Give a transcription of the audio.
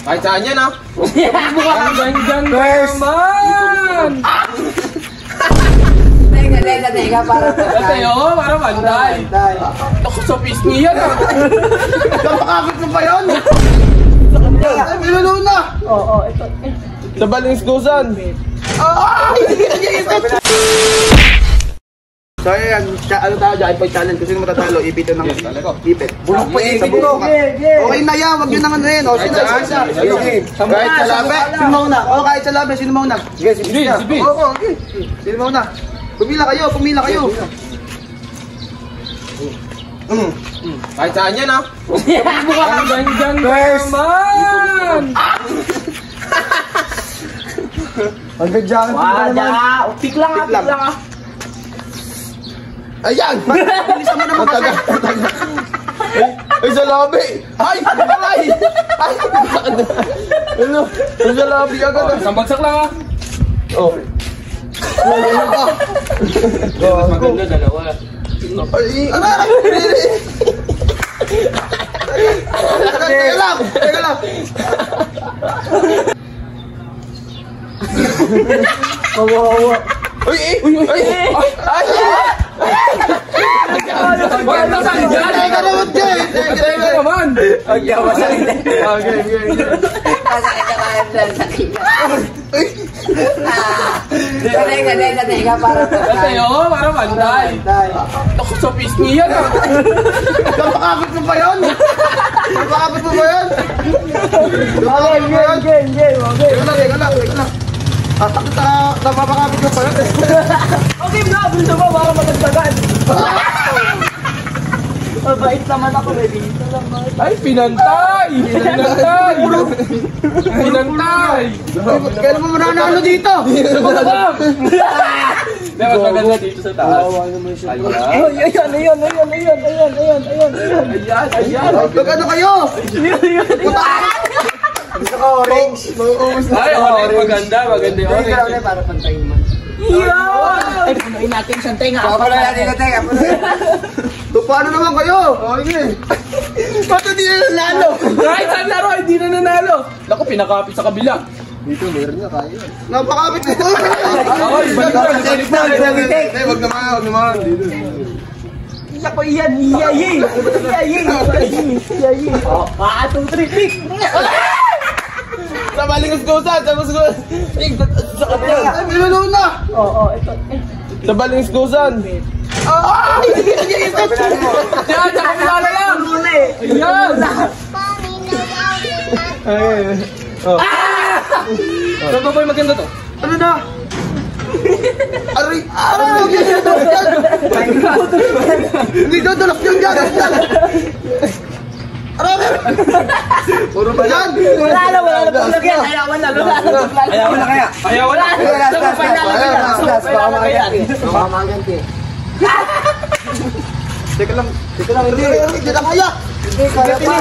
Kahit saan yan, ha? Ang gandang naman! Teka, para para bantay. Ako sa pisngi yan, ha? Napakakit mo pa yun? Ay, milalo na! Oo, ito. Sa balingskusan. So ayan, ano tayo dyan, pag-challenge, kung sino matatalo, ipit ng ipit. Bulok pa sa bulok. Okay na yan, wag yun naman rin. O, sino? Kahit sa labi, sino mauna? O, kahit sa labi, sino mauna? Sige, si Bill. Oo, okay. Sino mauna? Pumila kayo. Kahit saan yan, ha? Ang gandang naman! Ang gadyan. Pick lang ha. Ayan! Bilisan mo naman kasi. Ay, sa labi! Ay! Ano? Sa labi agad. Isang bagsak lang, ha? Oh. Maganda, dalawa. Ay, ano? Teka lang. Wawa. Ay! Teka naman! Ang yawa sa rin. Okay. Teka, para bantay. Ako sa pisngi yan, ha? Napakakit mo pa yun? Teka lang. Napapakapit mo pa yun. Okay na, gusto mo para matagtagan. Mabait naman ako, baby. Ay, pinantay! Kailan mo mananalo dito? Mas maganda dito sa taas. Ayan. Magkano kayo? Gusto ka orange? Ay, orange. Maganda yung orange. Para pantayin man. Ay, punuin natin siyang tenga. Punuin natin yung tenga. Paano naman kayo? Okay. Ba't hindi na nanalo? Kahit saan laro, hindi na nanalo. Naku, pinakapit sa kabila. Dito, meron niya kaya. Napakapit nito. Ay, balik na. Wag naman. Dito. Isa ko iyan. Iyayi. 2, 3, pick. Sa balingskusan. Sa kapila. Ay, milalo na. Oo, ito. Sa balingskusan. Ay! Yan, sa kapila na lang. Ayan. Saan ba boy maganda to? Ano na? Aray! Hindi dodolok yung gagas na! Aray! Puro ba yan? Wala na paglagyan. Ayawan na kaya. Baka maganti. Teka lang, hindi na kaya! Hindi kaya pa!